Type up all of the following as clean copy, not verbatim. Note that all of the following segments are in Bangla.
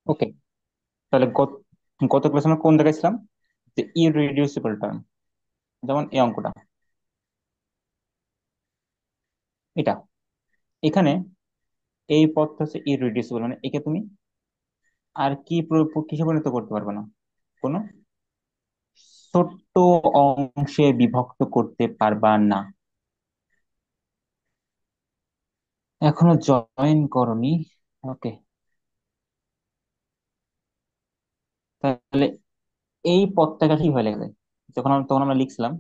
ওকে, তাহলে গত ক্লাসে আমরা কোন দেখাইছিলাম যে ইররিডিউসিবল টার্ম, যেমন এই অঙ্কটা, এটা এখানে এই পদটা হচ্ছে ইররিডিউসিবল, মানে একে তুমি আর কিসে পরিণত করতে পারবে না, কোনো ছোট্ট অংশে বিভক্ত করতে পারবা না। এখনো জয়েন করনি? ওকে, তাহলে এই পদটাকে কি হয়ে লেখা যায়? তখন আমরা লিখছিলাম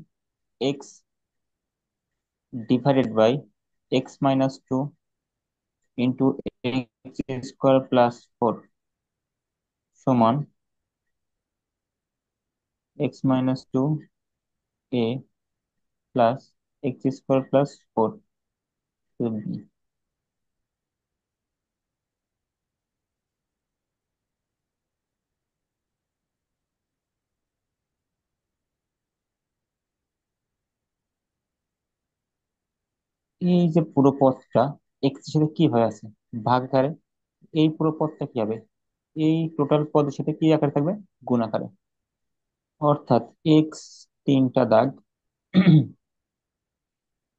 x divided by x minus two into x square plus four সমান x minus two a plus x square plus four b. এই যে পুরো পথটা এক্স এর সাথে কি হয়ে আছে, ভাগ আকারে। এই পুরো পথটা কি হবে, এই টোটাল পদের সাথে কি আকারে থাকবে, গুণ আকারে। অর্থাৎ এক্স তিনটা দাগ,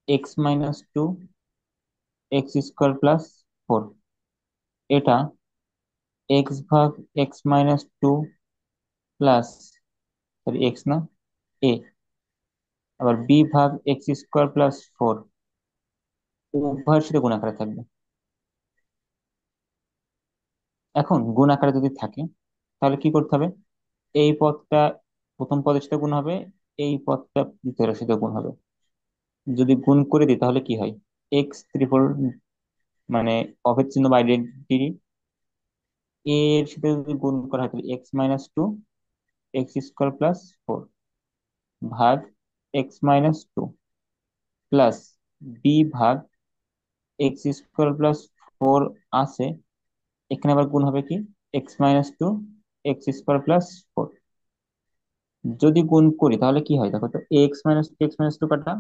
x minus two x square plus four, এটা এক্স ভাগ x minus two plus, sorry x না, এ, আবার বি ভাগ এক্স স্কোয়ার প্লাস ফোর, উভয়ের সাথে গুণ আকারে থাকবে। এখন গুণ আকারে যদি থাকে তাহলে কি করতে হবে, এই পদটা প্রথম পদের সাথে গুণ হবে, এই পদটা দ্বিতীয়ের সাথে গুণ হবে। যদি গুণ করে দিই তাহলে কি হয়, এক্স ত্রিপল, মানে অবিচ্ছিন্ন বা আইডেন্টিটি, এর সাথে যদি গুণ করা হয় তাহলে x minus two x square plus four ভাগ x minus two plus b ভাগ এক্স স্কোয়ার প্লাস ফোর আছে, এখানে আবার গুণ হবে কি, x minus two x square plus four. যদি গুণ করি তাহলে কি হয় দেখো তো, এক্স মাইনাস টু কাটা,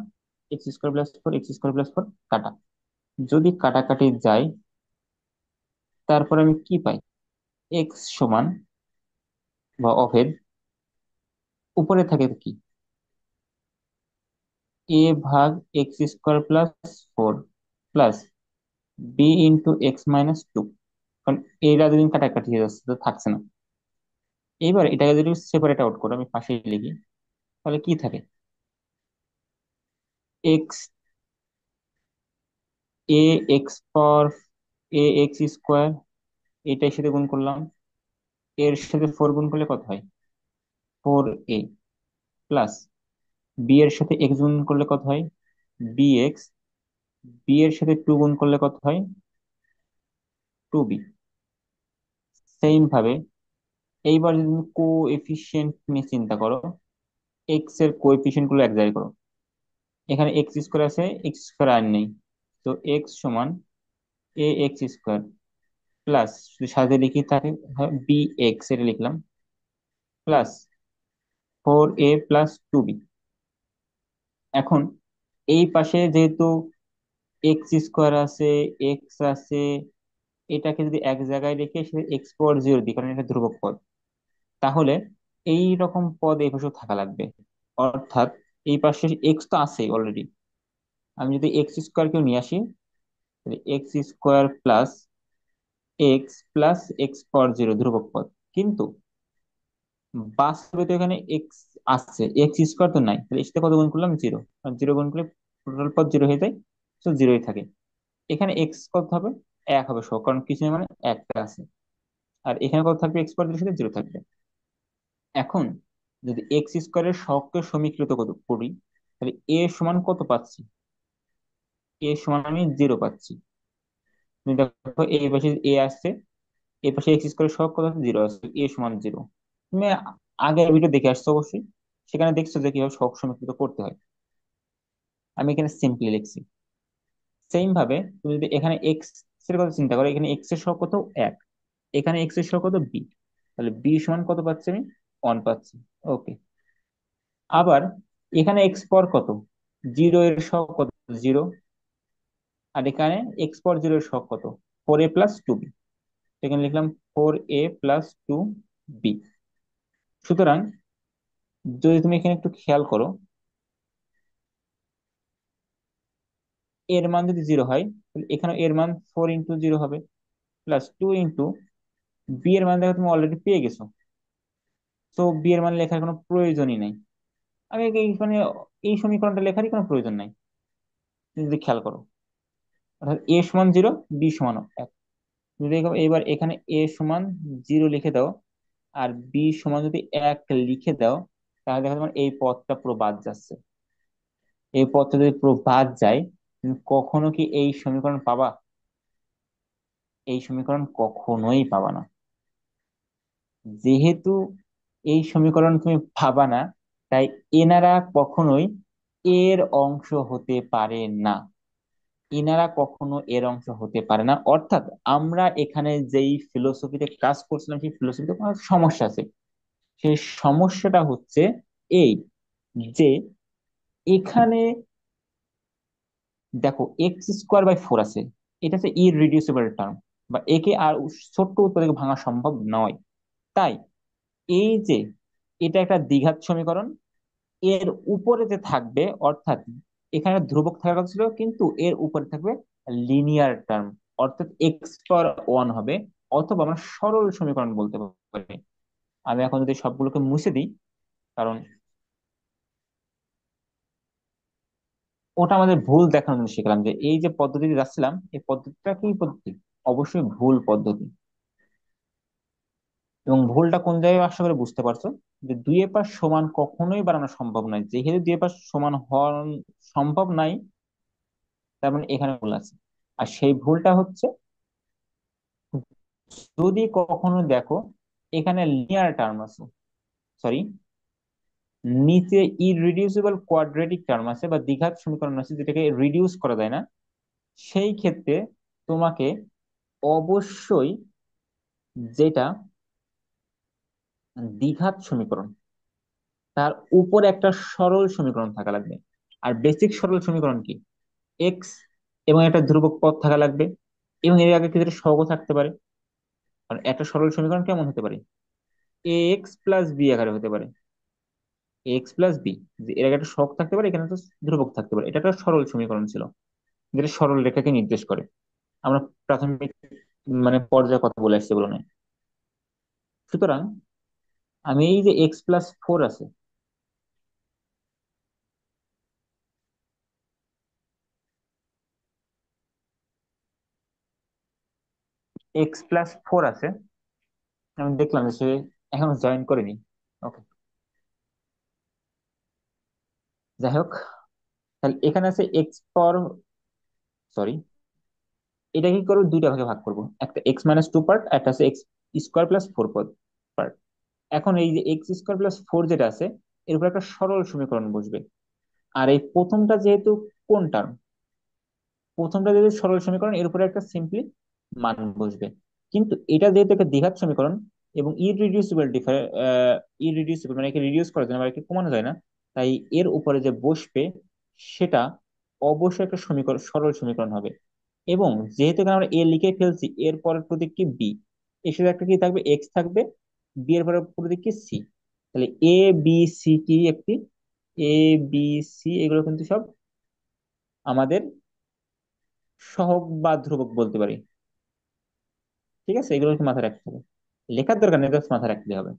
x square plus four x square plus four কাটা, যদি কাটাকাটি যায় তারপর আমি কি পাই, এক্স সমান বা অভেদ, উপরে থাকে কি, এ ভাগ x square plus four plus b into x minus two. কারণ এরা দুদিন কাটাকাটি হয়ে যাচ্ছে তো থাকছে না। এবার এটাকে যদি সেপারেট আউট করো, আমি পাশে লিখি, তাহলে কি থাকে, এক্স, এ এক্স পাওয়ার এ এক্স স্কোয়ার, এটার সাথে গুণ করলাম, এর সাথে ফোর গুণ করলে কত হয়, ফোর এ প্লাস বি এর সাথে এক্স গুণ করলে কত হয়, বি এক্স, বি এর সাথে টু গুণ করলে কত হয়, টু বি। সেম ভাবে এইবার যদি তুমি কো এফিসিয়েন্ট নিয়ে চিন্তা করো, এক্স এর কো এফিসিয়েন্ট গুলো এক জায়গায় করো, এখানে এক্স স্কোয়ার আছে, এক্স স্কোয়ার আর নেই, তো এক্স সমান এ এক্স স্কোয়ার প্লাস, যদি সাথে লিখি তাহলে বি এক্স এটা লিখলাম, plus four a plus two B. এখন এই পাশে যেহেতু এক্স স্কোয়ার আছে, এক্স আছে, এটাকে যদি এক জায়গায় রেখে সে এক্স পাওয়ার জিরো দিই, কারণ এটা ধ্রুবক পদ, তাহলে এই রকম পদ এই পাশেও থাকা লাগবে। অর্থাৎ এই পাশে এক্স তো আছে অলরেডি, আমি যদি এক্স স্কোয়ার কেউ নিয়ে আসি, তাহলে x square plus x plus x power zero ধ্রুবক পদ, কিন্তু বাস্তবে তো এখানে এক্স আসছে, এক্স স্কোয়ার তো নাই, তাহলে এর সাথে কত গুণ করলাম, জিরো, আর জিরো গুণ করলে টোটাল পদ জিরো হয়ে যায়, তো জিরোই থাকে। এখানে এক্স কত হবে, এক হবে সহ, কারণ কিছু নেই মানে একটা আছে, আর এখানে কত থাকবে, এক্স পাওয়ার জিরোর সাথে জিরো থাকবে। এখন যদি এক্স স্কোয়ারের সহগকে সমীকৃত করি, তাহলে এ সমান কত পাচ্ছি, এ সমান আমি জিরো পাচ্ছি। তুমি দেখো এই পাশে এ আসছে, এই পাশে এক্স স্কোয়ারের সহগ কত আছে, জিরো আসছে, এ সমান জিরো। তুমি আগের ভিডিও দেখে আসছো অবশ্যই, সেখানে দেখছো যে কিভাবে সহগ সমীকৃত করতে হয়। আমি এখানে সিম্পলি লিখছি। সেম ভাবে তুমি যদি এখানে এক্স এর কথা চিন্তা করো, এখানে এক্স এর সহগ কত, এক, এখানে এক্স এর সহগ কত, বি, তাহলে বি সমান কত পাচ্ছি আমি, ওয়ান পাচ্ছি। ওকে, আবার এখানে এক্স পাওয়ার কত, জিরো এর সহগ কত, জিরো, আর এখানে এক্স পাওয়ার জিরো এর সহগ কত, four a plus two B, এখানে লিখলাম 4a+2b। সুতরাং যদি তুমি এখানে একটু খেয়াল করো, এর মান যদি 0 হয় তাহলে এখানে এর মান 4 × 0 হবে, +2 × বি এর মান দেখো তুমি অলরেডি পেয়ে গেছো। তো বি এর মান লেখার কোনো প্রয়োজনই নাই। আমি মানে এই সমীকরণটা লেখারই কোনো প্রয়োজন নাই। তুমি যদি খেয়াল করো, অর্থাৎ a = 0, b = 1। যদি এবার এখানে a = 0 লিখে দাও, আর b যদি 1 লিখে দাও, তাহলে দেখো তোমার এই পদটা পুরো বাদ যাচ্ছে। এই পদটা যদি পুরো বাদ যায়, তুমি কখনো কি এই সমীকরণ পাবা? এই সমীকরণ কখনোই পাবা না। যেহেতু এই সমীকরণ তুমি পাবা না, তাই এনারা কখনোই এর অংশ হতে পারে না। ইনারা কখনো এর অংশ হতে পারে না। অর্থাৎ আমরা এখানে যেই ফিলোসফিতে কাজ করছিলাম, সেই ফিলোসফিতে কোনো সমস্যা আছে। সেই সমস্যাটা হচ্ছে এই, যে এখানে দেখো x² / 4 আছে। এটা হচ্ছে ইররিডিউসিবল টার্ম, বা একে আর ছোট্ট উৎপাদকে ভাঙা সম্ভব নয়। তাই এই যে এটা একটা দ্বিঘাত সমীকরণ, এর উপরে যে থাকবে, অর্থাৎ এখানে ধ্রুবক থাকার কথা ছিল, কিন্তু এর উপরে থাকবে লিনিয়ার টার্ম, অর্থাৎ x⁴ হবে। অথবা আমরা সরল সমীকরণ বলতে পারি। আমি এখন যদি সবগুলোকে মুছে দিই, কারণ ওটা আমাদের ভুল দেখানোর জন্য শিখলাম যে এই যে পদ্ধতিতে যাচ্ছিলাম, এই পদ্ধতিটা কি পদ্ধতি? অবশ্যই ভুল পদ্ধতি। এবং ভুলটা কোন জায়গায় আশা করে বুঝতে পারছো, যে 2 এ পাশ সমান কখনোই বানানো সম্ভব নয়। যেহেতু 2 এ পাশ সমান হওয়া সম্ভব নাই, তার মানে এখানে ভুল আছে। আর সেই ভুলটা হচ্ছে, যদি কখনো দেখো এখানে লিনিয়ার টার্ম আছে, সরি, নিচে ইররিডিউসিবল কোয়াড্রেটিক টার্ম আছে বা দ্বিঘাত সমীকরণ আছে যেটাকে রিডিউস করা যায় না, সেই ক্ষেত্রে তোমাকে অবশ্যই যেটা দ্বিঘাত সমীকরণ, তার উপরে একটা সরল সমীকরণ থাকা লাগবে। আর বেসিক সরল সমীকরণ কি? এক্স এবং একটা ধ্রুবক পদ থাকা লাগবে, এবং এর আগে ক্ষেত্রে সহগ থাকতে পারে। কারণ একটা সরল সমীকরণ কেমন হতে পারে? ax+b আকারে হতে পারে। ax+b, যে এর আগে একটা সহগ থাকতে পারে, এখানে একটা ধ্রুবক থাকতে পারে। এটা একটা সরল সমীকরণ ছিল, যেটা সরল রেখাকে নির্দেশ করে। আমরা প্রাথমিক মানে পর্যায়ে কথা বলে আসছি বলে নয়। সুতরাং আমি এই যে x+4 আছে, x+4 আছে, আমি দেখলাম যে সে এখনো জয়েন করেনি। ওকে, যাই হোক, তাহলে এখানে আছে সরি, এটা কি করবো, দুইটা ভাগে ভাগ করবো, একটা x-2 পার্ট, একটা আছে x² + 4 পার্ট। এখন এই যে x² + 4 যেটা আছে, এর উপর একটা সরল সমীকরণ বসবে। আর এই প্রথমটা যেহেতু কোন টার্ম, প্রথমটা যেহেতু সরল সমীকরণ, এর উপরে একটা সিম্পলি মান বসবে। কিন্তু এটা যেহেতু একটা দ্বিঘাত সমীকরণ এবং ইররিডিউসিবল মানে একে রিডিউস করা যায় না বা একে কমানো যায় না, তাই এর উপরে যে বসবে সেটা অবশ্যই একটা সমীকরণ, সরল সমীকরণ হবে। এবং যেহেতু এখানে আমরা এ লিখে ফেলছি, এর পরের প্রতীক কি বি, এর সাথে একটা কি থাকবে, এক্স থাকবে। বি এর পরের প্রতীক কি সি। তাহলে এ বি সি কি একটি, এ বি সি এগুলো কিন্তু সব আমাদের সহগ বা ধ্রুবক বলতে পারি। ঠিক আছে, এগুলো একটু মাথায় রাখতে হবে। লেখার দরকার নেই, জাস্ট মাথায় রাখতে হবে।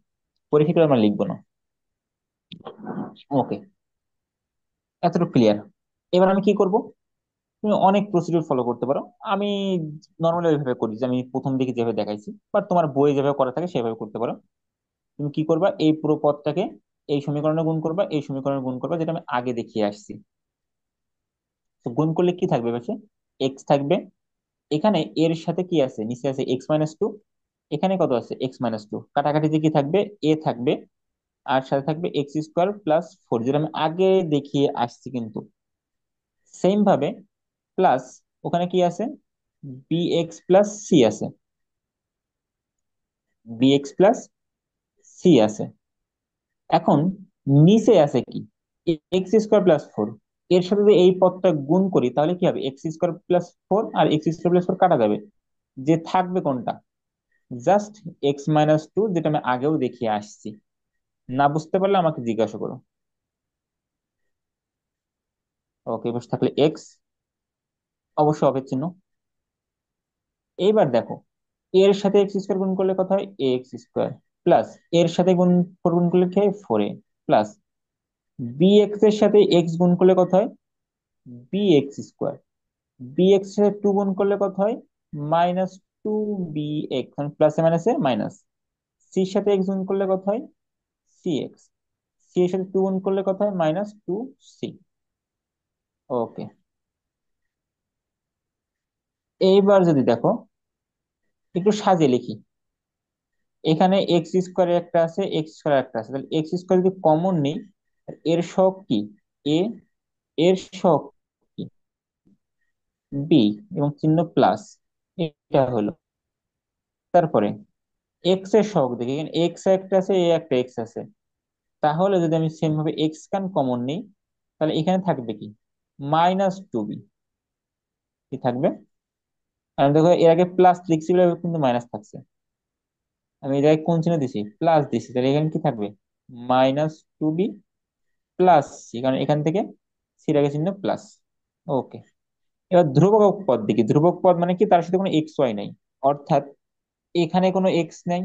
পরীক্ষা করে আমরা লিখবো না। ওকে, এতটুকু ক্লিয়ার। এবার আমি কি করব? তুমি অনেক প্রসিডিউর ফলো করতে পারো। আমি নর্মালি ওইভাবে করি, যে আমি প্রথম দিকে যেভাবে দেখাইছি, বা তোমার বইয়ে যেভাবে করা থাকে সেভাবে করতে পারো। তুমি কি করবা, এই পুরো পদটাকে এই সমীকরণে গুণ করবা, এই সমীকরণে গুণ করবা, যেটা আমি আগে দেখিয়ে আসছি। তো গুণ করলে কি থাকবে পাশে? এক্স থাকবে। এখানে এর সাথে কি আছে, নিচে আছে x-2। এখানে কত আছে? x-2। কাটাকাটিতে কি থাকবে? এ থাকবে। আর সাথে থাকবে x² + 4, যেটা আমি আগে দেখিয়ে আসছি কিন্তু। সেম ভাবে প্লাস, ওখানে কি আছে? bx+c আছে, bx+c আছে। এখন নিচে আছে কি? x²+ 4। এর সাথে যদি এই পদটা গুণ করি, তাহলে কি হবে? x² + 4 আর x² + 4 কাটা যাবে, যে থাকবে কোনটা? জাস্ট x-2, যেটা আমি আগেও দেখিয়ে আসছি। না বুঝতে পারলে আমাকে জিজ্ঞাসা করো। ওকে, বসে থাকলে এক্স অবশ্যই অবিচ্ছিন্ন। এইবার দেখো, এর সাথে এক্স স্কোয়ার গুণ করলে কত হয়? X square. প্লাস এর সাথে ফোর গুণ করলে কি হয়? Four a. Plus b x এর সাথে এক্স গুণ করলে কত হয়? B x square. B x এর সাথে টু গুণ করলে কত হয়? মাইনাস টু বি এক্স, প্লাসে মাইনাসে মাইনাস। সির সাথে এক্স গুণ করলে কত হয়? C x. সি এর সাথে টু গুণ করলে কত হয়? Minus two c. ওকে। এইবার যদি দেখো, একটু সাজিয়ে লিখি। এখানে এক্স স্কোয়ার একটা আছে, এক্স স্কোয়ার একটা আছে, তাহলে এক্স স্কোয়ার যদি কমন নেই, এর সহগ কি? এ। এর সহগ কি? বি। এবং চিহ্ন প্লাস। এটা হলো। তারপরে এক্স এর সহগ দেখি, এখানে এক্স একটা আছে, এ একটা এক্স আছে। তাহলে যদি আমি সেম ভাবে এক্স কান কমন নিই, তাহলে এখানে থাকবে কি? Minus two b. কি থাকবে? আর দেখো, এর আগে প্লাস লিখছি বলে কিন্তু মাইনাস থাকছে। আমি এর আগে কোন চিহ্ন দিছি? প্লাস দিছি, তাহলে এখানে কি থাকবে? Minus two b plus c, কারণ এখান থেকে সির আগে চিহ্ন প্লাস। ওকে। এবার ধ্রুবক পদ দেখি। ধ্রুবক পদ মানে কি? তার সাথে কোনো এক্স ওয়াই নাই। অর্থাৎ এখানে কোনো এক্স নাই,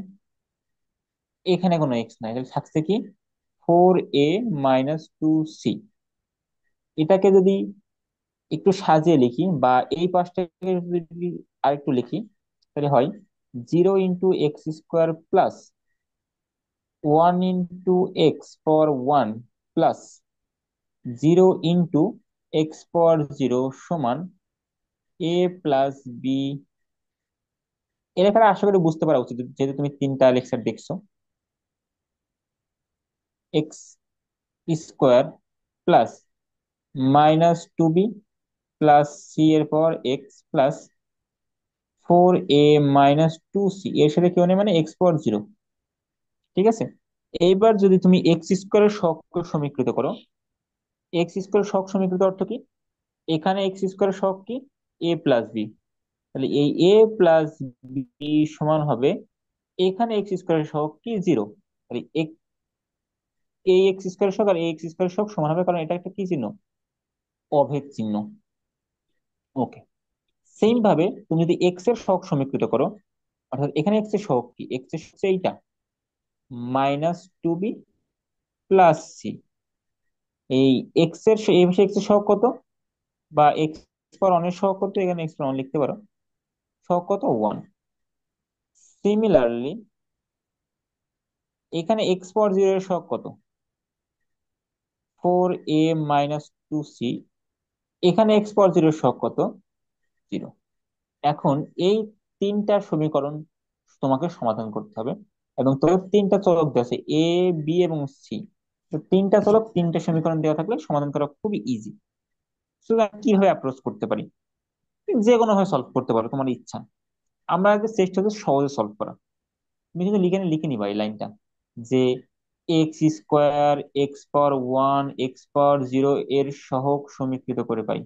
এখানে কোনো এক্স নাই, তাহলে থাকছে কি? Four a minus two C. এটাকে যদি একটু সাজিয়ে লিখি, বা এই পাশটাকে যদি আরেকটু লিখি, তাহলে হয় zero into x square plus one into x power one plus zero into x power zero সমান এ প্লাস বি। এর এখানে আশা করি বুঝতে পারা উচিত, যেহেতু তুমি তিনটা লেকচার দেখছো। X square plus minus two b plus c এর power x plus four a minus two c, এর সাথে কেউ নেই মানে এক্স পাওয়ার জিরো। ঠিক আছে। এইবার যদি তুমি এক্স স্কোয়ারের সহগকে সমীকৃত করো, এক্স স্কোয়ারের সহগ সমীকৃত অর্থ কি? এখানে এক্স স্কোয়ারের সহগ কি? এ প্লাস বি। তাহলে এই এ প্লাস বি সমান হবে, এখানে এক্স স্কোয়ারের সহগ কি? জিরো। তাহলে এই এক্স স্কোয়ারের সহগ আর এই এক্স স্কোয়ারের সহগ সমান হবে, কারণ এটা একটা কি চিহ্ন? অভেদ চিহ্ন। ওকে। সেম ভাবে তুমি যদি এক্স এর সহগ সমীকৃত করো, অর্থাৎ এখানে এক্স এর সহগ কি? এক্স এর হচ্ছে এইটা, minus two b plus c. এই এক্স এর এই পাশে এক্স এর সহগ কত? বা এক্স পাওয়ার অনের সহগ কত? এখানে এক্স পাওয়ার লিখতে পারো। সহগ কত? ওয়ান। সিমিলারলি এখানে এক্স পাওয়ার জিরো এর সহগ কত? Four a minus two C. এখানে এক্স পাওয়ার জিরো এর সহগ কত? জিরো। এখন এই তিনটা সমীকরণ তোমাকে সমাধান করতে হবে, এবং তোর তিনটা চলক দেওয়া আছে, এ, বি এবং সি। তো তিনটা চলক, তিনটা সমীকরণ দেওয়া থাকলে সমাধান করা খুবই ইজি। সুতরাং কিভাবে অ্যাপ্রোচ করতে পারি? তুমি যে কোনো ভাবে সলভ করতে পারো, তোমার ইচ্ছা। আমরা আগে চেষ্টা হচ্ছে সহজে সলভ করা। তুমি কিন্তু লিখে নিবা এই লাইনটা, যে x square x power one x power zero এর সহগ সমীকৃত করে পাই।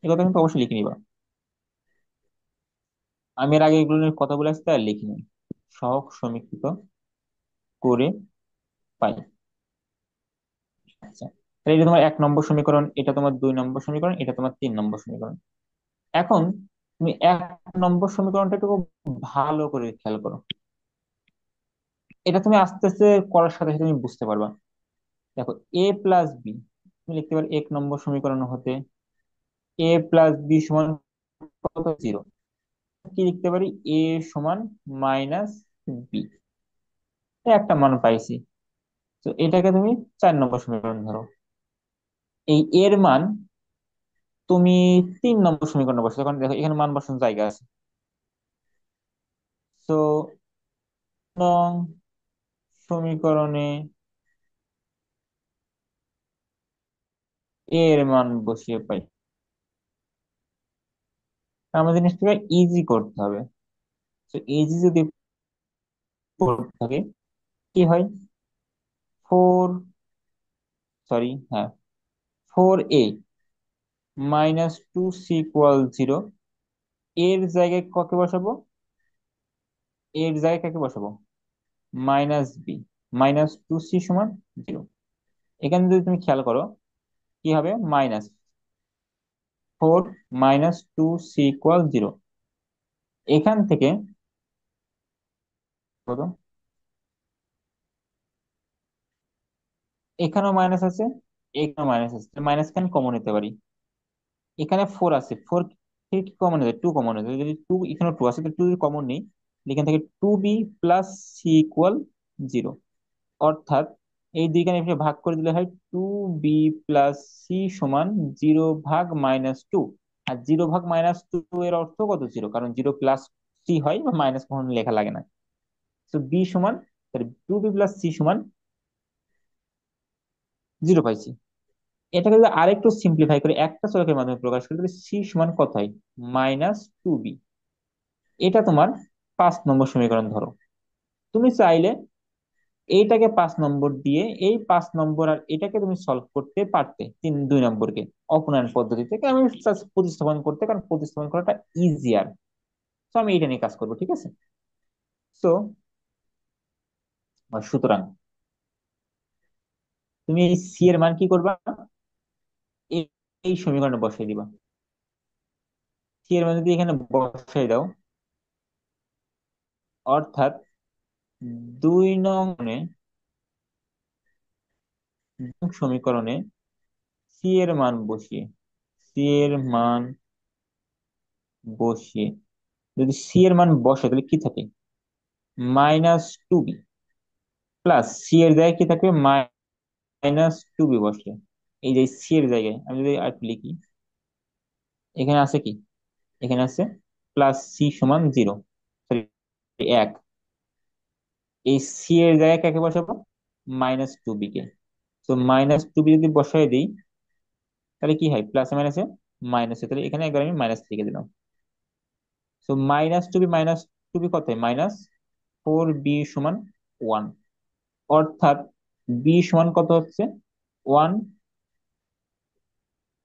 এই কথা কিন্তু অবশ্যই লিখে নিবা। আমি এর আগে এগুলো নিয়ে কথা বলে আসতে আর লিখিনি। সহগ সমীকৃত করে পাই। আচ্ছা, তাহলে এটা তোমার এক নম্বর সমীকরণ, এটা তোমার দুই নম্বর সমীকরণ, এটা তোমার তিন নম্বর সমীকরণ। এখন তুমি এক নম্বর সমীকরণটা একটু খুব ভালো করে খেয়াল করো। এটা তুমি আস্তে আস্তে করার সাথে সাথে তুমি বুঝতে পারবা। দেখো, এ প্লাস বি, তুমি লিখতে পারো এক নম্বর সমীকরণ হতে এ প্লাস বি সমান কত? জিরো। কি লিখতে পারি? এ সমান মাইনাস বি। একটা মান পাইছি। তো এটাকে তুমি চার নম্বর সমীকরণ ধরো। এই এর মান তুমি তিন নম্বর সমীকরণে বসো, কারণ দেখো এখানে মান বসানোর জায়গা আছে। তো নং সমীকরণে এর মান বসিয়ে পাই। আমাদের জিনিসটাকে ইজি করতে হবে। তো ইজি যদি করতে থাকে, কি হয়? ফোর, সরি হ্যাঁ, four a minus two c equal zero. এর জায়গায় কত বসাবো? এর জায়গায় কাকে বসাবো? -b। -2c = 0। এখানে যদি তুমি খেয়াল করো কি হবে, -4 - 2c = 0। এখান থেকে কত, এখানেও মাইনাস আছে, এখানেও মাইনাস আছে, মাইনাস কেন কমন নিতে পারি। এখানে 4 আছে, 4 থেকে কি কমন হবে, 2 কমন হবে, যদি 2, এখানে 2 আছে তো 2 কমন নেই, এখান থেকে 2b + c = 0। অর্থাৎ এই দুইখানে এসে ভাগ করে দিলে হয় 2b + c = 0 ভাগ -2। আর 0 ভাগ -2 এর অর্থ কত, 0, কারণ 0 + c হয় বা মাইনাস কখনো লেখা লাগে না। তো বি সমান, 2b + c = 0 পাইছি। এটাকে যদি আরেকটু সিম্পলিফাই করে একটা চলকের মাধ্যমে প্রকাশ করি, তাহলে সি সমান কত হয়, -2b। এটা তোমার 5 নম্বর সমীকরণ ধরো। তুমি চাইলে এইটাকে 5 নম্বর দিয়ে এই 5 নম্বর আর এটাকে তুমি সলভ করতে পারতে 2 নম্বরকে অপনয়ন পদ্ধতি থেকে। আমি just প্রতিস্থাপন করতে, কারণ প্রতিস্থাপন করাটা ইজিয়ার। তো আমি এটা নিয়ে কাজ করবো, ঠিক আছে। তো সুতরাং তুমি এই সি এর মান কি করবা, এই এই সমীকরণে বসাই দিবা। সি এর মান যদি এখানে বসাই দাও, অর্থাৎ 2 নং সমীকরণে সি এর মান বসিয়ে, সি এর মান বসিয়ে যদি সি এর মান বসে তাহলে কি থাকে, -2b, প্লাস সি এর জায়গায় কি থাকবে, -2b বসে। এই যে সি এর জায়গায় আমি যদি আর একটু লিখি, এখানে আছে কি, এখানে আছে +c = 0, সরি 1। এই সি এর জায়গায় কাকে বসাবো, -2b কে। তো -2b যদি বসাই দিই, তাহলে কি হয়, প্লাসে মাইনাসে মাইনাসে, তাহলে এখানে একবার আমি মাইনাস লিখে দিলাম। তো -2b কত হয়, -4b = 1। অর্থাৎ বি সমান কত হচ্ছে, 1।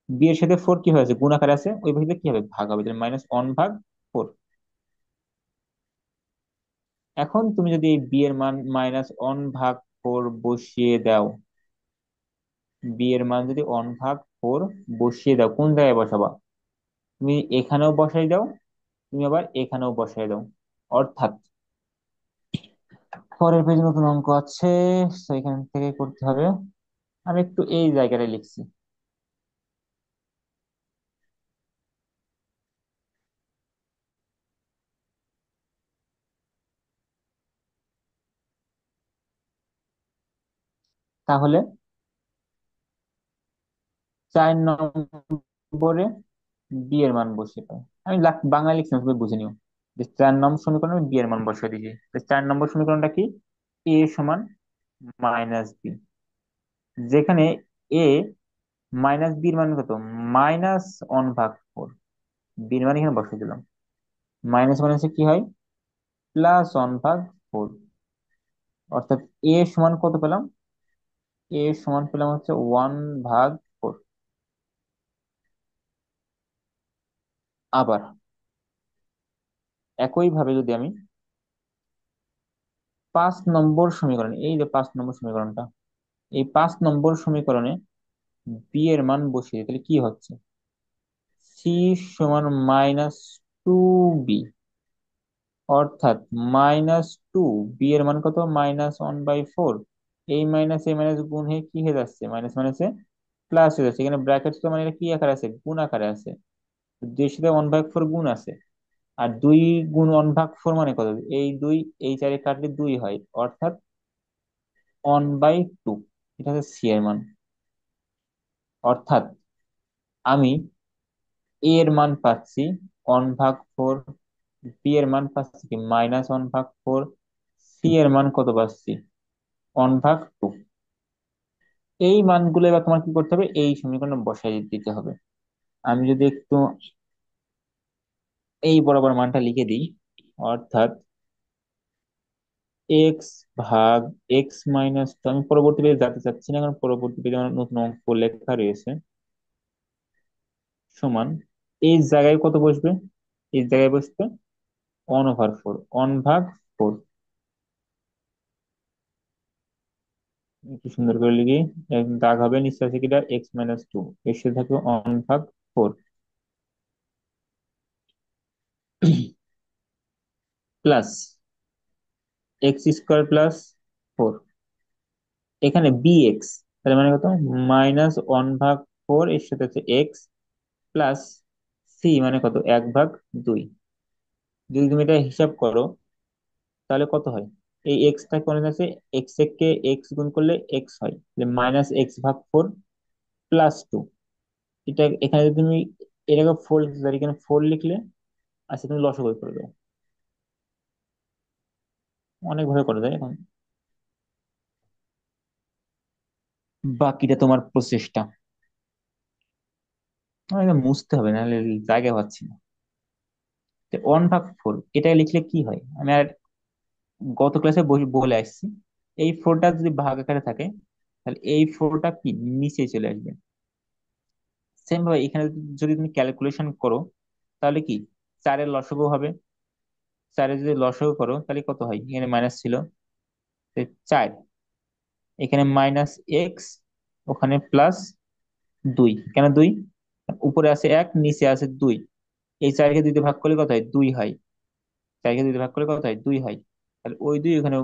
বি এর সাথে 4 কি হয়েছে, গুণ আকারে আছে, ওই ভাবে কি হবে, ভাগ হবে, -1/4। এখন তুমি যদি এই বি এর মান -1/4 বসিয়ে দাও, বি এর মান যদি 1/4 বসিয়ে দাও, কোন জায়গায় বসাবা, তুমি এখানেও বসাই দাও, তুমি আবার এখানেও বসাই দাও। অর্থাৎ পরের পেজে নতুন অঙ্ক আছে, তো এখান থেকে করতে হবে। আমি একটু এই জায়গাটা লিখছি। তাহলে 4 নম্বরে বি এর মান বসিয়ে পাই। আমি বাংলা লিখছি না, তুমি বুঝে নিও যে 4 নম্বর সমীকরণে আমি বি এর মান বসিয়ে দিয়েছি। 4 নম্বর সমীকরণটা কি, এ সমান -বি, যেখানে এ -বির মান কত, -1/4। বির মান এখানে বসিয়ে দিলাম, মাইনাস মাইনাসে কি হয়, +1/4। অর্থাৎ এ সমান কত পেলাম, এ সমান পেলাম হচ্ছে 1/4। আবার একই ভাবে যদি আমি 5 নম্বর সমীকরণে, এই যে 5 নম্বর সমীকরণটা, এই 5 নম্বর সমীকরণে বি এর মান বসিয়ে দিই, তাহলে কি হচ্ছে, সি সমান -2b। অর্থাৎ -2, বি এর মান কত, -1/4। এই মাইনাস গুণ হয়ে কি হয়ে যাচ্ছে, মাইনাস মাইনাসে প্লাস হয়ে যাচ্ছে। এখানে ব্র্যাকেট তো মানে এটা কি আকারে আছে, গুণ আকারে আছে। 2 এর সাথে 1/4 গুণ আছে, আর 2 গুণ 1/4 মানে কত, এই 2, এই 4 কাটলে 2 হয়, অর্থাৎ 1/2। এটা হচ্ছে সি এর মান। অর্থাৎ আমি এ এর মান পাচ্ছি 1/4, বি এর মান পাচ্ছি কি -1/4, সি এর মান কত পাচ্ছি, 1/2। এই মানগুলো এবার তোমার কি করতে হবে, এই সমীকরণে বসাই দিতে হবে। আমি যদি একটু এই বরাবর মানটা লিখে দিই, অর্থাৎ এক্স ভাগ x - আমি পরবর্তী পেজে যেতে চাচ্ছি না, কারণ পরবর্তী পেজে আমার নতুন অঙ্ক লেখা রয়েছে, সমান এই জায়গায় কত বসবে, এই জায়গায় বসবে 1/4, 1/4। একটু সুন্দর করে লিখি। দাগ হবে নিচে আছে কিটা x-2, এর সাথে থাকবে 1/4 প্লাস x² + 4। এখানে bx, তাহলে মানে কত, -1/4, এর সাথে আছে এক্স প্লাস সি মানে কত, 1/2। যদি তুমি এটা হিসাব করো তাহলে কত হয়? এই এক্সটা কোন আছে, এক্স কে এক্স গুণ করলে এক্স হয়, -x/4 +2। এটা এখানে যদি তুমি এটাকে ফোর লিখতে পারি, এখানে ফোর লিখলে আচ্ছা তুমি লসাগু করে দাও। অনেক ভাবে করা যায় এখন, বাকিটা তোমার প্রচেষ্টা। আমার এটা মুছতে হবে, নাহলে জায়গা পাচ্ছি না। 1/4 এটা লিখলে কি হয়, আমি আর গত ক্লাসে বলে আসছি, এই ফোরটা যদি ভাগ আকারে থাকে তাহলে এই ফোরটা কি নিচে চলে আসবে। সেম ভাবে এখানে যদি তুমি ক্যালকুলেশন করো তাহলে কি, চারের লসাগু হবে। চারের যদি লসাগু করো তাহলে কত হয়, এখানে মাইনাস ছিল, তো 4, এখানে -x, ওখানে +2। কেন 2? উপরে আছে 1, নিচে আছে 2। এই 4কে 2 দিয়ে ভাগ করলে কত হয়, 2 হয়। 4কে 2 দিয়ে ভাগ করলে কত হয়, 2 হয়। তাহলে ওই 2 ওখানে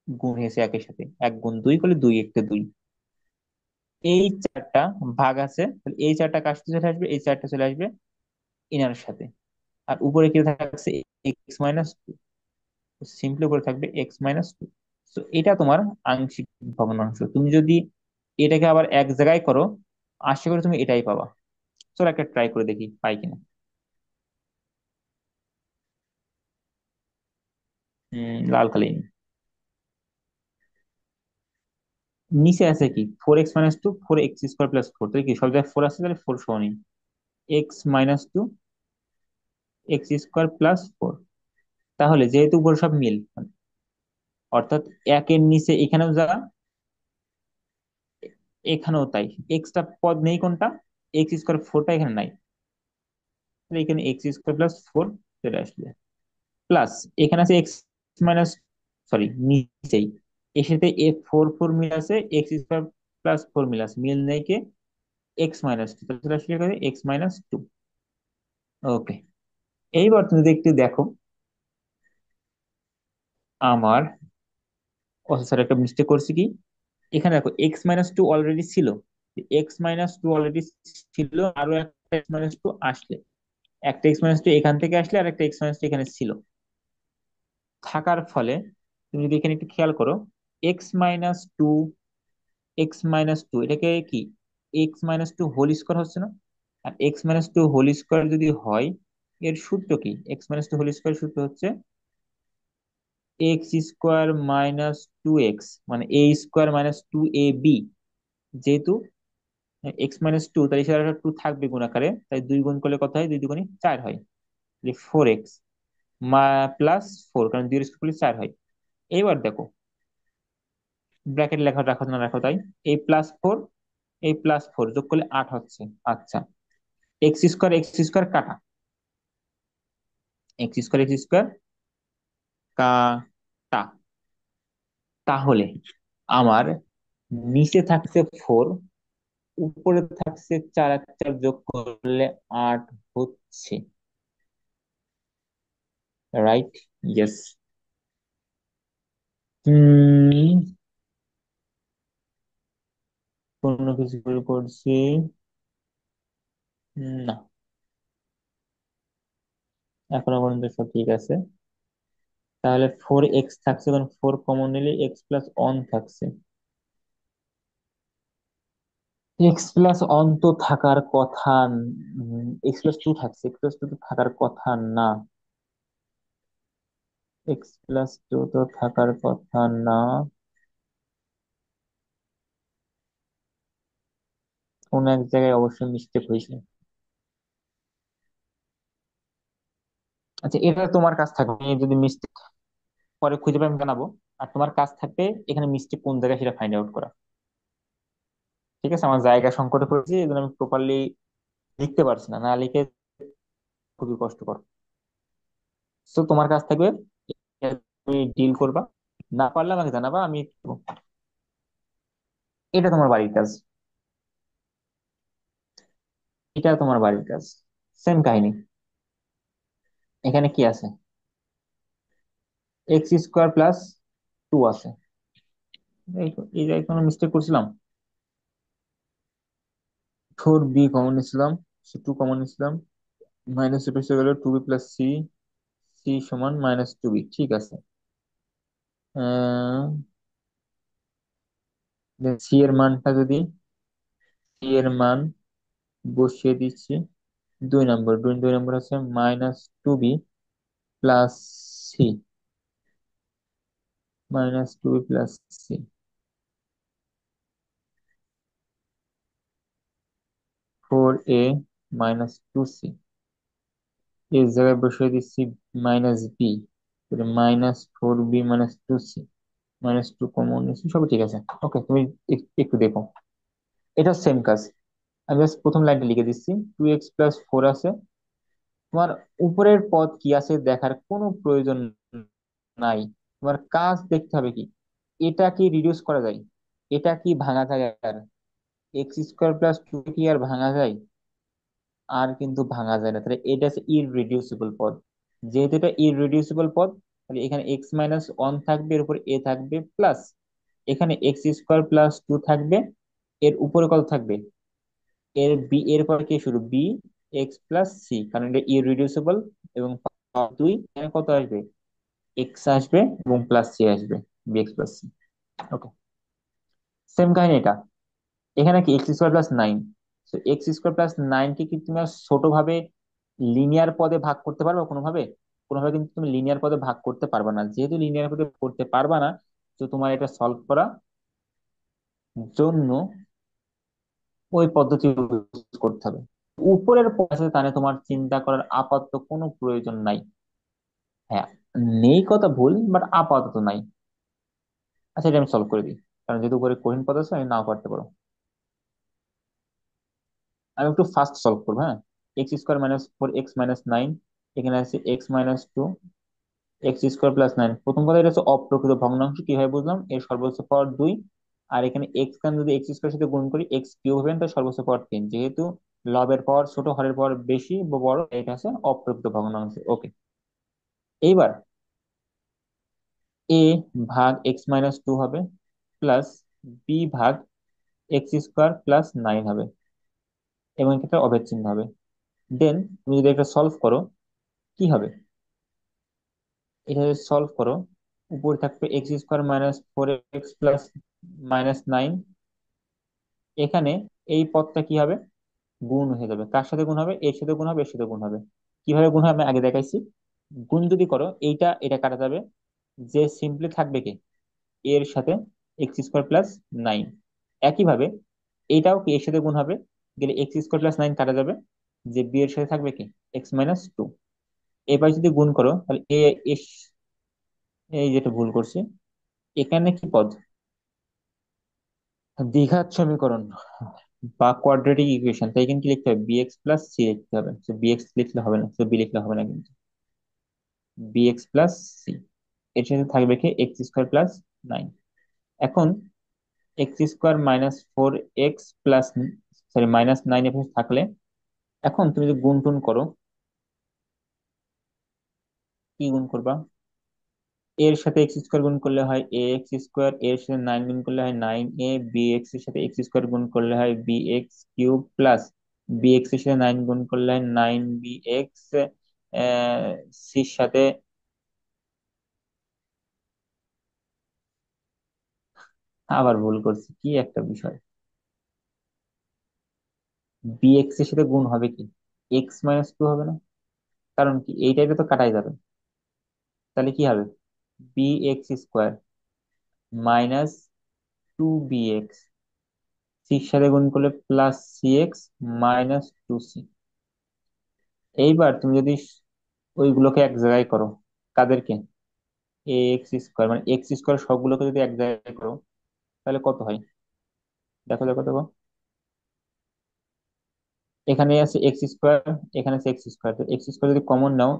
গুণ হয়েছে একের সাথে, 1 গুণ 2 করলে 2 1 2। এই চারটা ভাগ আছে, তাহলে এই চারটা কার সাথে চলে আসবে, এই চারটা চলে আসবে ইনার সাথে। আর উপরে কি থাকছে, x-2। সিম্পলি উপরে থাকবে x-2। তো এটা তোমার আংশিক ভগ্নাংশ। তুমি যদি এটাকে আবার এক জায়গায় করো, আশা করি তুমি এটাই পাবা। চলো একটা ট্রাই করে দেখি পাই কিনা। লাল কালি। নিচে আছে কি, 4x-2, 4x² + 4, তাহলে কি সব জায়গায় 4 আছে, তাহলে 4 সমানই x-2 x² + 4। তাহলে যেহেতু উপরে সব মিল, অর্থাৎ একের নিচে এখানেও যা, এখানেও তাই, এক্সট্রা পদ নেই কোনটা, x², 4টা এখানে নাই, তাহলে এখানে x² + 4 চলে আসবে। প্লাস এখানে আছে এক্স মাইনাস, সরি নিচেই, এর সাথে ফোর ফোর মিল আছে, x² + 4 মিল আছে, মিল নেই কে, x-2, তাহলে চলে আসলে x-2। ওকে, এইবার তুমি যদি একটু দেখো আমার, স্যার একটা মিস্টেক করছি কি, এখানে দেখো x-2 অলরেডি ছিল, x-2 অলরেডি ছিল, আরো একটা x-2 আসলে, একটা x-2 এখান থেকে আসলে আর একটা x-2 এখানে ছিল, থাকার ফলে তুমি যদি এখানে একটু খেয়াল করো, x-2 x-2 এটাকে কি x-2 হোল স্কোয়ার হচ্ছে না? আর x-2 হোল স্কোয়ার যদি হয়, এর সূত্র কি, x-2 হোল স্কোয়ার সূত্র হচ্ছে x² - 2x, মানে a² - 2ab। যেহেতু x-2, তাই সেটা 2 থাকবে গুণ আকারে, তাই 2 গুণ করলে কত হয়, 2 × 2 = 4 হয়, 4x +4, কারণ 2 এর স্কোয়ার করলে 4 হয়। এইবার দেখো ব্র্যাকেট লেখা রাখো না রাখো তাই, এই +4, এই +4 যোগ করলে 8 হচ্ছে। আচ্ছা, x² কাটা, x² কাটা, তাহলে আমার নিচে থাকছে 4, উপরে থাকছে 4 আর 4 যোগ করলে 8 হচ্ছে, রাইট? ইয়েস। হম, কোনো কিছু ভুল করছি? না, এখনো পর্যন্ত সব ঠিক আছে। তাহলে 4x থাকছে, কারণ 4 কমন নিলে x+1 থাকছে। x+1 তো থাকার কথা, x+2 থাকছে, x+2 তো থাকার কথা না, x+2 তো থাকার কথা না, কোন এক জায়গায় অবশ্যই মিস্টেক হয়েছে। আচ্ছা, এটা তোমার কাছ থাকবে, আমি যদি মিস্টেক পরে খুঁজে পাই আমি জানাবো। আর তোমার কাজ থাকবে এখানে মিস্টেক কোন জায়গায় সেটা ফাইন্ড আউট করা। ঠিক আছে, আমার জায়গা সংকটে পড়েছি, এই জন্য আমি প্রপারলি লিখতে পারছি না, না লিখে খুবই কষ্টকর। তো তোমার কাছ থাকবে, তুমি ডিল করবা, না পারলে আমাকে জানাবা, আমি এটা তোমার বাড়ির কাজ। এটা তোমার বাড়ির কাজ। সেম কাহিনী। এখানে কি আছে? এক্স স্কোয়ার প্লাস টু আছে। এই জায়গায় কোনো মিস্টেক করছিলাম? ফোর বি কমন নিছিলাম, টু কমন নিছিলাম, মাইনাস এসে গেল two b plus c, c সমান মাইনাস টু বি, ঠিক আছে। সি এর মানটা যদি, সি এর মান বসিয়ে দিচ্ছি। দুই নম্বর আছে minus two b plus c, minus two b plus c, four a minus two c, এর জায়গায় বসিয়ে দিচ্ছি minus b, minus four b minus two c, minus two common নিচ্ছি, সবই ঠিক আছে। ওকে, তুমি একটু দেখো, এটা সেম কাজ। আমি জাস্ট প্রথম লাইনটা লিখে দিচ্ছি, টু এক্স প্লাস ফোর আছে। তোমার উপরের পদ কি আছে দেখার কোনো প্রয়োজন নাই। তোমার কাজ দেখতে হবে কি, এটা কি রিডিউস করা যায়, এটা কি ভাঙা যায়? আর এক্স স্কোয়ার প্লাস টু কি আর ভাঙা যায়? আর কিন্তু ভাঙা যায় না, তাহলে এটা হচ্ছে ইররিডিউসিবল পদ। যেহেতু এটা ইররিডিউসিবল পদ, তাহলে এখানে এক্স মাইনাস ওয়ান থাকবে, এর উপর এ থাকবে প্লাস, এখানে এক্স স্কোয়ার প্লাস টু থাকবে, এর উপরে কত থাকবে? এর বি, এর পর কি শুরু, বি এক্স প্লাস সি, কারণ এটা ইররিডিউসিবল। এবং দুই, এখানে কত আসবে? এক্স আসবে এবং প্লাস সি আসবে, বি এক্স প্লাস সি। ওকে, সেম কাহিনী এটা। এখানে কি এক্স স্কোয়ার প্লাস নাইন, তো এক্স স্কোয়ার প্লাস নাইন কে কি তুমি আর ছোট ভাবে লিনিয়ার পদে ভাগ করতে পারবে কোনোভাবে? কোনোভাবে কিন্তু তুমি লিনিয়ার পদে ভাগ করতে পারবে না। যেহেতু লিনিয়ার পদে করতে পারবা না, তো তোমার এটা সলভ করা জন্য ওই পদ্ধতি ইউজ করতে হবে। উপরের পথে তাহলে তোমার চিন্তা করার আপাতত কোনো প্রয়োজন নাই। হ্যাঁ, নেই কথা ভুল, বাট আপাতত নাই। আচ্ছা, এটা আমি সলভ করে দিই, কারণ যেহেতু উপরে কঠিন পদ আছে আমি নাও পারতে পারো। আমি একটু ফাস্ট সলভ করবো, হ্যাঁ। X square minus four x minus nine, এখানে আছে x minus two, x square plus nine. প্রথম কথা, এটা হচ্ছে অপ্রকৃত ভগ্নাংশ, কিভাবে বুঝলাম? এর সর্বোচ্চ পাওয়ার দুই। আর এখানে এক্স কান যদি এক্স স্কোয়ার সাথে গুণ করি, এক্স কিউব হবে, তার সর্বোচ্চ পাওয়ার তিন। যেহেতু লবের পাওয়ার ছোট, হরের পাওয়ার বেশি বা বড়, এটা হচ্ছে অপ্রকৃত ভগ্নাংশ। ওকে, এইবার এ ভাগ এক্স মাইনাস টু হবে, প্লাস বি ভাগ এক্স স্কোয়ার প্লাস নাইন হবে, এবং এটা অভেদ চিহ্ন হবে। দেন তুমি যদি এটা সলভ করো, কি হবে? এটা যদি সলভ করো, উপরে থাকবে x square minus four x plus minus nine. এখানে এই পদটা কি হবে? গুণ হয়ে যাবে। কার সাথে গুণ হবে? এর সাথে গুণ হবে, এর সাথে গুণ হবে। কিভাবে গুণ হবে আমি আগে দেখাইছি। গুণ যদি করো, এইটা এটা কাটা যাবে, যে সিম্পলি থাকবে কি এর সাথে এক্স স্কোয়ার প্লাস নাইন। একইভাবে এইটাও কি এর সাথে গুণ হবে, গেলে এক্স স্কোয়ার প্লাস নাইন কাটা যাবে, যে বি এর সাথে থাকবে কি এক্স মাইনাস টু। এবার যদি গুণ করো, তাহলে এই যেটা ভুল করছি, এখানে কি পদ? দ্বিঘাত সমীকরণ বা কোয়াড্রেটিক ইকুয়েশন, তাই এখানে কি লিখতে হবে? বিএক্স প্লাস সি লিখতে হবে। বিএক্স লিখলে হবে না, বি লিখলে হবে না কিন্তু, বিএক্স প্লাস সি। এর সাথে থাকবে কি এক্স স্কোয়ার প্লাস নাইন। এখন x square minus four x plus, sorry minus nine এখানে থাকলে, এখন তুমি যদি গুণ টুন করো, কি গুণ করবা? এর সাথে এক্স স্কোয়ার গুণ করলে হয় এ এক্স স্কোয়ার, এর সাথে নাইন গুণ করলে হয় নাইন এ, বি এক্স এর সাথে এক্স স্কোয়ার গুণ করলে হয় b x cube, plus b x এর সাথে নাইন গুণ করলে হয় নাইন বি এক্স, সির সাথে, আবার ভুল করছি, কি একটা বিষয়, বি এক্স এর সাথে গুণ হবে কি এক্স মাইনাস টু হবে না? কারণ কি এই টাইপে তো কাটাই যাবে। তাহলে কি হবে? B x square minus two b x, সির সাথে গুণ করলে plus c x minus two c. এইবার তুমি যদি ওইগুলোকে এক জায়গায় করো, কাদেরকে? এ এক্স স্কোয়ার মানে এক্স স্কোয়ার সবগুলোকে যদি এক জায়গায় করো, তাহলে কত হয়? দেখো দেখো দেখো, এখানে আছে এক্স স্কোয়ার, এখানে আছে এক্স স্কোয়ার, এক্স স্কোয়ার যদি কমন নাও,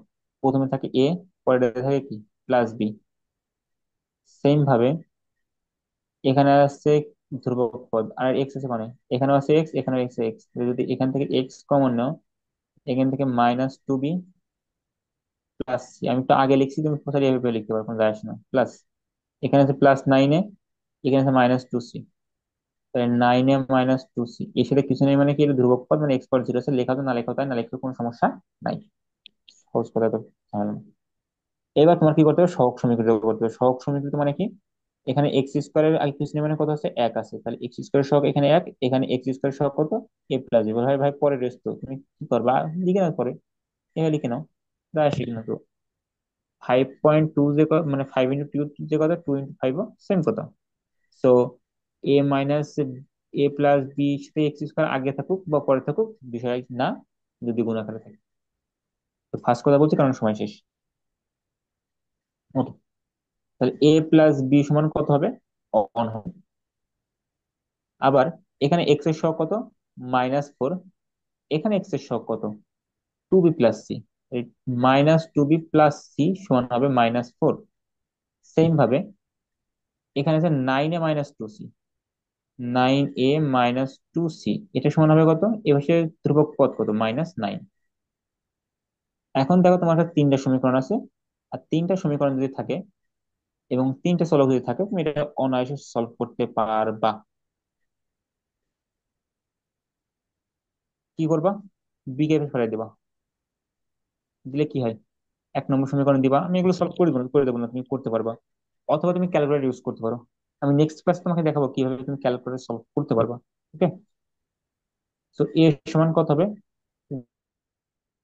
প্রথমে থাকে এ, পরে থাকে কি প্লাস বি। সেম ভাবে এখানে আছে ধ্রুবক পদ, আর এক্স আছে মানে এখানেও আছে এক্স, এখানেও এক্স এক্স, যদি এখান থেকে এক্স কমন নাও, এখান থেকে -2b প্লাস সি, আমি তো আগে লিখছি, তুমি কোথায় এভাবে লিখতে পারো, কোনো যায় আসে না, প্লাস এখানে আছে +9, এখানে আছে -2c, তাহলে 9 - 2c এর সাথে কিছু নেই মানে কি, এটা ধ্রুবক পদ মানে এক্স পর জিরো আছে, লেখা তো না লেখা তাই না, লেখার কোনো সমস্যা নাই। সহজ কথা তো, ঝামেলা না। এবার তোমার কি করতে হবে, সহগ সমীকরণ যোগ করতে হবে। সহগ সমীকরণ মানে কি, এখানে এক্স স্কোয়ারের আগে কিছু নেই মানে কত আছে, এক আছে, তাহলে এক্স স্কোয়ার সহগ এখানে এক, এখানে এক্স স্কোয়ার সহগ কত, a+b। ভাই ভাই পরে রেস্ট তো তুমি কি করবা, লিখে নাও পরে, এভাবে লিখে নাও, যা আসে কিনা তো। 5.2 যে মানে 5 × 2 যে কথা, 2 × 5 সেম কথা। সো a - a+b সাথে এক্স স্কোয়ার আগে থাকুক বা পরে থাকুক বিষয় না, যদি গুণ আকারে থাকে। তো ফার্স্ট কথা বলছি কারণ সময় শেষ। ওকে, তাহলে a+b সমান কত হবে, 1 হবে। আবার এখানে এক্স এর সহগ কত, -4, এখানে এক্স এর সহগ কত, 2b+c, -2b+c সমান হবে -4। সেম ভাবে এখানে আছে 9a - 2c, 9a - 2c, এটা সমান হবে কত, এবার ধ্রুবক পদ কত, -9। এখন দেখো তোমার কাছে তিনটা সমীকরণ আছে, আর তিনটা সমীকরণ যদি থাকে এবং তিনটা চলক যদি থাকে, তুমি এটা অনায়াসে সলভ করতে পারবা। কি করবা, বিকে ফেলে দিবা, দিলে কি হয়, 1 নম্বর সমীকরণ দিবা, আমি এগুলো সলভ করে দেবো না, তুমি করতে পারবা। অথবা তুমি ক্যালকুলেটর ইউজ করতে পারো, আমি নেক্সট ক্লাস তোমাকে দেখাবো কিভাবে তুমি ক্যালকুলেটর সলভ করতে পারবা। ওকে, সো এ সমান কত হবে,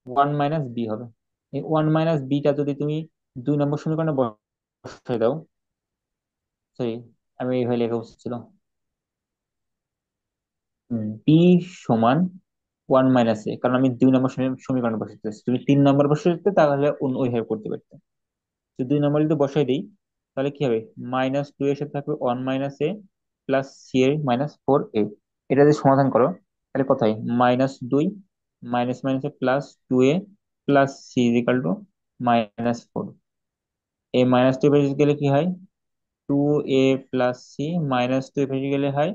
1 - b হবে। এই 1 - bটা যদি তুমি 2 নম্বর সমীকরণে বসাই দাও, সরি, আমি এইভাবে লেখা উচিত ছিল, বি সমান 1 - a, কারণ আমি 2 নম্বর সমীকরণে বসাইতেছি, তুমি 3 নম্বর বসাইতে তাহলে ওইভাবে করতে পারতে। তো 2 নম্বর যদি বসাই দিই, তাহলে কি হবে, -2 এর সাথে থাকবে 1 - a plus C A -4a। এটা যদি সমাধান করো তাহলে কত হয়, -2 মাইনাস মাইনাসে +2a প্লাস সি = -4। এই -2 ভেঙে গেলে কি হয়, 2a প্লাস সি, -2 ভেঙে গেলে হয়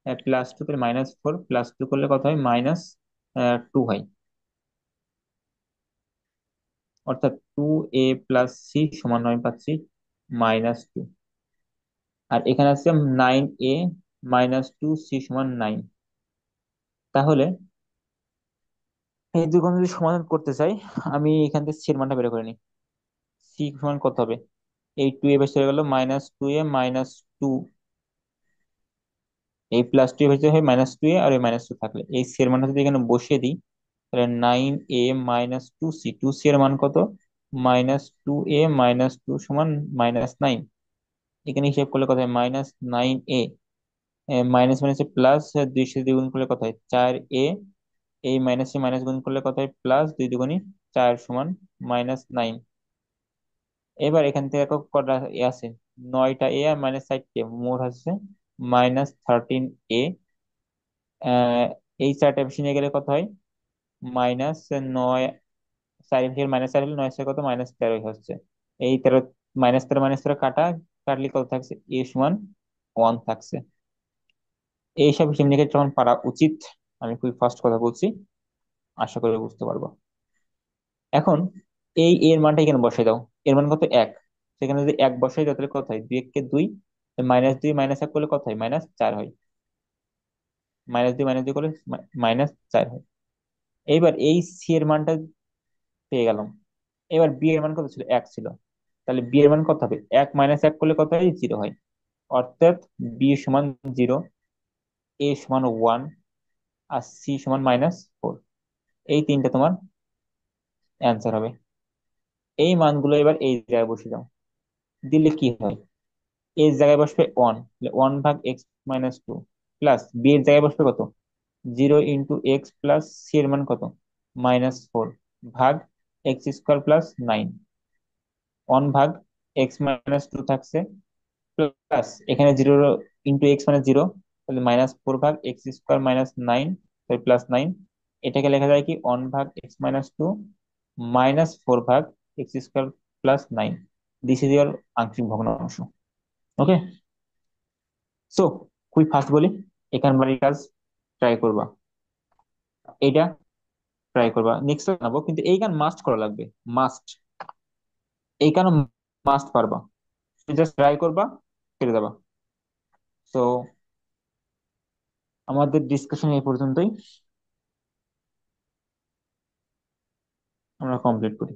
+2, তাহলে -4 +2 করলে কত হয়, -2 হয়। অর্থাৎ 2a+c সমান আমি পাচ্ছি -2। আর এখানে আছে 9a - 2c সমান 9। তাহলে এই দুটো যদি সমাধান করতে চাই, আমি এখান থেকে সি এর মানটা বের করে নিই। সি সমান কত হবে, এই 2a ভেতরে চলে গেল, -2a - 2, এই +2 ভেতরে হয় -2a, আর এই -2 থাকলে এই সি এর মানটা যদি এখানে বসিয়ে দিই, তাহলে 9a - 2c, 2c এর মান কত, -2a - 2 সমান -9। এখানে হিসাব করলে কত হয়, -9a, মাইনাস মাইনাসে প্লাস, 2 সাথে 2 গুণ করলে কত হয়, 4a, এই মাইনাসে মাইনাস গুণ করলে কত হয়, +2 × 2 = 4 সমান -9। এবার এখান থেকে একক কটা এ আছে, 9টা এ আর -4টে, মোট হচ্ছে -13a। এই 4টা বেশি নিয়ে গেলে কত হয়, -9, 4 -4 হলে 9 কত, -13 হচ্ছে। এই 13, -13 কাটা, কাটলে কত থাকছে, এ সমান 1 থাকছে। এইসব হিসেব নিকেশ যখন পারা উচিত, আমি খুবই ফার্স্ট কথা বলছি, আশা করি বুঝতে পারবো। এখন এই এর মানটা এখানে বসাই দাও, এর মান কত, 1। সেখানে যদি 1 বসাই দাও তাহলে কত হয়, 2 × 2, -2 -1 করলে কত হয়, -4 হয়। -2 -2 করলে -4 হয়। এইবার এই সি এর মানটা পেয়ে গেলাম। এবার বি এর মান কত ছিল, 1 ছিল, তাহলে বি এর মান কত হবে, 1 - 1 করলে কত হয়, 0 হয়। অর্থাৎ বি সমান 0, এ সমান 1, আর সি সমান -4। এই তিনটা তোমার অ্যান্সার হবে। এই মানগুলো এবার এই জায়গায় বসে দাও, দিলে কি হয়, এর জায়গায় বসবে 1, 1/x - 2, প্লাস বি এর জায়গায় বসবে কত, 0 × x প্লাস সি এর মান কত, -4, ভাগ x² + 9, 1/x - 2 থাকছে, প্লাস এখানে 0 × x মানে 0, তাহলে -4/x² - 9, তাহলে +9। এটাকে লেখা যায় কি, 1/x - 2 -4/x² + 9, দিস ইজ ইয়ার আংশিক ভগ্নাংশ। ওকে, সো খুবই ফাস্ট বলি, এখান বাড়ির কাজ ট্রাই করবা, এটা ট্রাই করবা, নেক্সট জানাবো, কিন্তু এই গান মাস্ট করা লাগবে, মাস্ট, এই গান মাস্ট পারবা, জাস্ট ট্রাই করবা, ছেড়ে দেবা। তো আমাদের ডিসকাশন এই পর্যন্তই, আমরা কমপ্লিট করি।